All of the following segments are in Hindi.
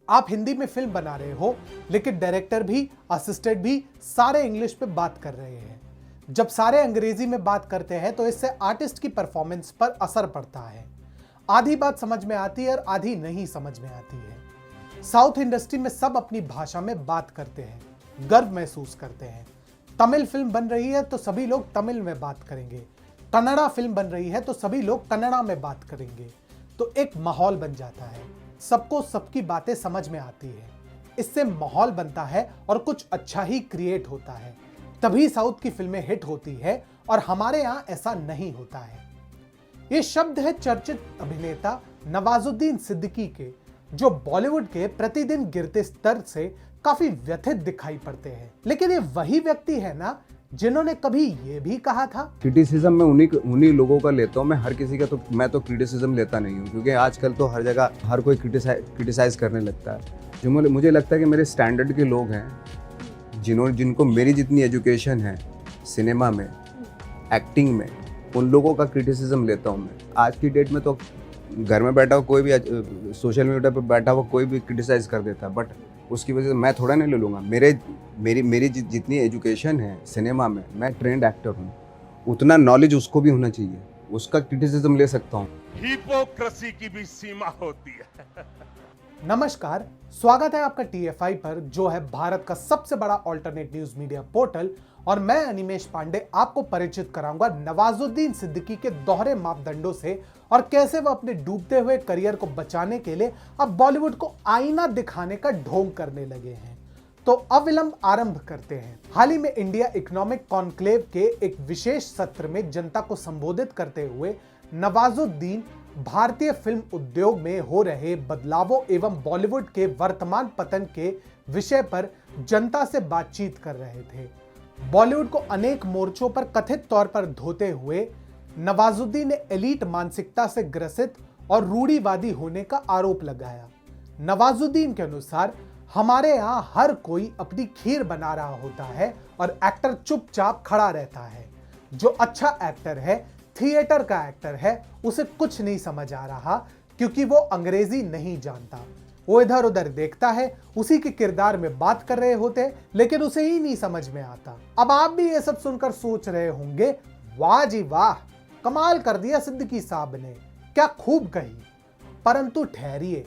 आप हिंदी में फिल्म बना रहे हो लेकिन डायरेक्टर भी, असिस्टेंट भी सारे इंग्लिश पे बात कर रहे हैं। जब सारे अंग्रेजी में बात करते हैं तो इससे आर्टिस्ट की परफॉर्मेंस पर असर पड़ता है। आधी बात समझ में आती है और आधी नहीं समझ में आती है। साउथ इंडस्ट्री में सब अपनी भाषा में बात करते हैं, गर्व महसूस करते हैं। तमिल फिल्म बन रही है तो सभी लोग तमिल में बात करेंगे, कन्नड़ा फिल्म बन रही है तो सभी लोग कन्नड़ा में बात करेंगे। तो एक माहौल बन जाता है, सबको सबकी बातें समझ में आती है। इससे माहौल बनता है और कुछ अच्छा ही क्रिएट होता है, तभी साउथ की फिल्में हिट होती है और हमारे यहाँ ऐसा नहीं होता है। ये शब्द है चर्चित अभिनेता नवाजुद्दीन सिद्दीकी के, जो बॉलीवुड के प्रतिदिन गिरते स्तर से काफी व्यथित दिखाई पड़ते हैं। लेकिन ये वही व्यक्ति है ना जिन्होंने कभी ये भी कहा था, क्रिटिसिज्म मैं उन्हीं लोगों का लेता हूँ। मैं हर किसी का मैं तो क्रिटिसिज्म लेता नहीं हूँ, क्योंकि आजकल तो हर जगह हर कोई क्रिटिसाइज करने लगता है। जो मुझे लगता है कि मेरे स्टैंडर्ड के लोग हैं, जिनको मेरी जितनी एजुकेशन है सिनेमा में, एक्टिंग में, उन लोगों का क्रिटिसिज्म लेता हूँ मैं। आज की डेट में तो घर में बैठा हुआ कोई भी, सोशल मीडिया पर बैठा हुआ कोई भी क्रिटिसाइज कर देता है, बट उसकी वजह से मैं थोड़ा नहीं ले लूँगा। मेरी जितनी एजुकेशन है सिनेमा में, मैं ट्रेंड एक्टर हूँ, उतना नॉलेज उसको भी होना चाहिए, उसका क्रिटिसिज्म ले सकता हूँ। हिपोक्रेसी की भी सीमा होती है। नमस्कार, स्वागत है आपका TFI पर, जो है भारत का सबसे बड़ा ऑल्टरनेट न्यूज मीडिया पोर्टल। और मैं अनिमेश पांडे आपको परिचित कराऊंगा नवाजुद्दीन सिद्दीकी के दोहरे मापदंडों से और कैसे वह अपने डूबते हुए करियर को बचाने के लिए अब बॉलीवुड को आईना दिखाने का ढोंग करने लगे हैं। तो अविलंब आरंभ करते हैं। हाल ही में इंडिया इकोनॉमिक कॉन्क्लेव के एक विशेष सत्र में जनता को संबोधित करते हुए नवाजुद्दीन भारतीय फिल्म उद्योग में हो रहे बदलावों एवं बॉलीवुड के वर्तमान पतन के विषय पर जनता से बातचीत कर रहे थे। बॉलीवुड को अनेक मोर्चों पर कथित तौर पर धोते हुए नवाजुद्दीन ने एलीट मानसिकता से ग्रसित और रूढ़िवादी होने का आरोप लगाया। नवाजुद्दीन के अनुसार हमारे यहाँ हर कोई अपनी खीर बना रहा होता है और एक्टर चुपचाप खड़ा रहता है। जो अच्छा एक्टर है, थिएटर का एक्टर है, उसे कुछ नहीं समझ आ रहा क्योंकि वो अंग्रेजी नहीं जानता। वो इधर उधर देखता है, उसी के किरदार में बात कर रहे होते हैं, लेकिन उसे ही नहीं समझ में आता। अब आप भी ये सब सुनकर सोच रहे होंगे, वाह जी वाह, कमाल कर दिया सिद्दीकी साहब ने, क्या खूब कही। परंतु ठहरिए,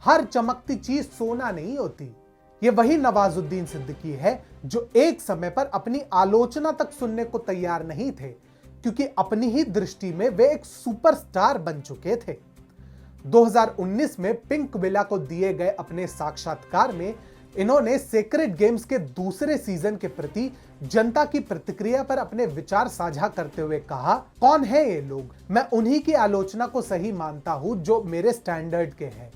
हर चमकती चीज सोना नहीं होती। ये वही नवाजुद्दीन सिद्दीकी है जो एक समय पर अपनी आलोचना तक सुनने को तैयार नहीं थे, क्योंकि अपनी ही दृष्टि में वे एक सुपरस्टार बन चुके थे। 2019 में पिंक विला को दिए गए अपने साक्षात्कार में इन्होंने सेक्रेड गेम्स के दूसरे सीजन के प्रति जनता की प्रतिक्रिया पर अपने विचार साझा करते हुए कहा, कौन है ये लोग? मैं उन्हीं की आलोचना को सही मानता हूं जो मेरे स्टैंडर्ड के हैं।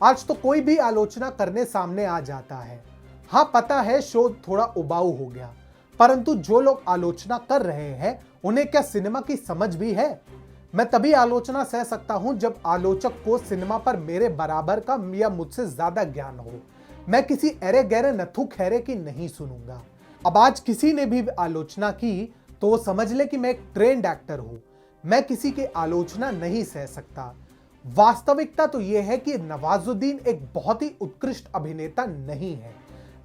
आज तो कोई भी आलोचना करने सामने आ जाता है। हाँ, पता है शो थोड़ा उबाऊ हो गया, परंतु जो लोग आलोचना कर रहे हैं उन्हें क्या सिनेमा की समझ भी है? मैं तभी आलोचना सह सकता हूं जब आलोचक को सिनेमा पर मेरे बराबर का या मुझसे ज्यादा ज्ञान हो। मैं किसी अरे गहरे नथु खैरे की नहीं सुनूंगा। अब आज किसी ने भी आलोचना की तो वो समझ ले कि मैं एक ट्रेंड एक्टर हूं, मैं किसी की आलोचना नहीं सह सकता। वास्तविकता तो यह है कि नवाजुद्दीन एक बहुत ही उत्कृष्ट अभिनेता नहीं है,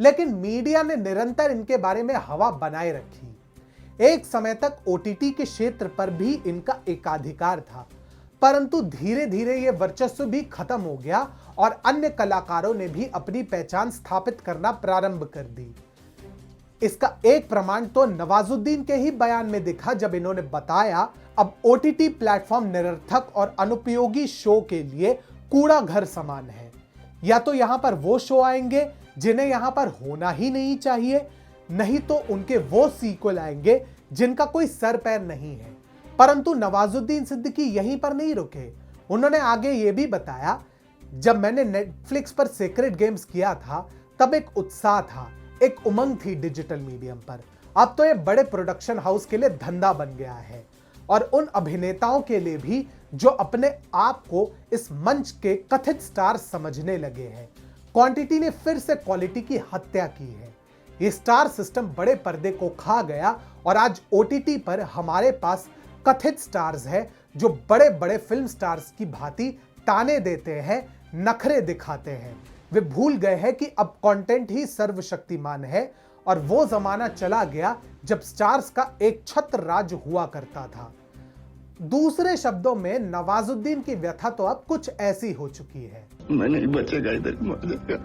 लेकिन मीडिया ने निरंतर इनके बारे में हवा बनाए रखी। एक समय तक OTT के क्षेत्र पर भी इनका एकाधिकार था, परंतु धीरे धीरे यह वर्चस्व भी खत्म हो गया और अन्य कलाकारों ने भी अपनी पहचान स्थापित करना प्रारंभ कर दी। इसका एक प्रमाण तो नवाजुद्दीन के ही बयान में दिखा, जब इन्होंने बताया अब OTT प्लेटफॉर्म निरर्थक और अनुपयोगी शो के लिए कूड़ा घर समान है। या तो यहां पर वो शो आएंगे जिन्हें यहां पर होना ही नहीं चाहिए, नहीं तो उनके वो सीक्वल आएंगे जिनका कोई सर पैर नहीं है। परंतु नवाजुद्दीन सिद्दीकी यहीं पर नहीं रुके। उन्होंने आगे ये भी बताया, जब मैंने नेटफ्लिक्स पर सेक्रेड गेम्स किया था तब एक उत्साह था, एक उमंग थी डिजिटल मीडियम पर। अब तो ये बड़े प्रोडक्शन हाउस के लिए धंधा बन गया है और उन अभिनेताओं के लिए भी जो अपने आप को इस मंच के कथित स्टार समझने लगे हैं। क्वांटिटी ने फिर से क्वालिटी की हत्या की है। ये स्टार सिस्टम बड़े पर्दे को खा गया और आज OTT पर हमारे पास कथित स्टार्स है जो बड़े बड़े फिल्म स्टार्स की भांति ताने देते हैं, नखरे दिखाते हैं, वे भूल गए हैं कि अब कंटेंट ही सर्वशक्तिमान है और वो जमाना चला गया जब स्टार्स का एक छत्र राज हुआ करता था। दूसरे शब्दों में नवाजुद्दीन की व्यथा तो अब कुछ ऐसी हो चुकी है। मैं नहीं बचेगा, इधर मर जाएगा,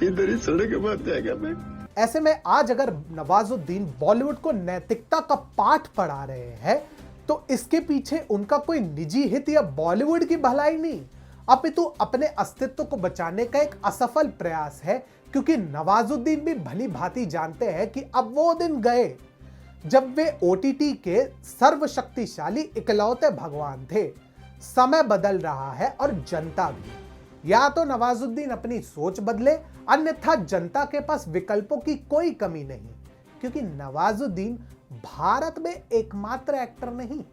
इधर ही सड़क के बाद जाएगा मैं। ऐसे में आज अगर नवाजुद्दीन बॉलीवुड को नैतिकता का पाठ पढ़ा रहे हैं तो इसके पीछे उनका कोई निजी हित या बॉलीवुड की भलाई नहीं, अपितु अपने अस्तित्व को बचाने का एक असफल प्रयास है, क्योंकि नवाजुद्दीन भी भली भांति जानते हैं कि अब वो दिन गए जब वे ओटीटी के सर्वशक्तिशाली इकलौते भगवान थे। समय बदल रहा है और जनता भी। या तो नवाजुद्दीन अपनी सोच बदले, अन्यथा जनता के पास विकल्पों की कोई कमी नहीं, क्योंकि नवाजुद्दीन भारत में एकमात्र एक्टर नहीं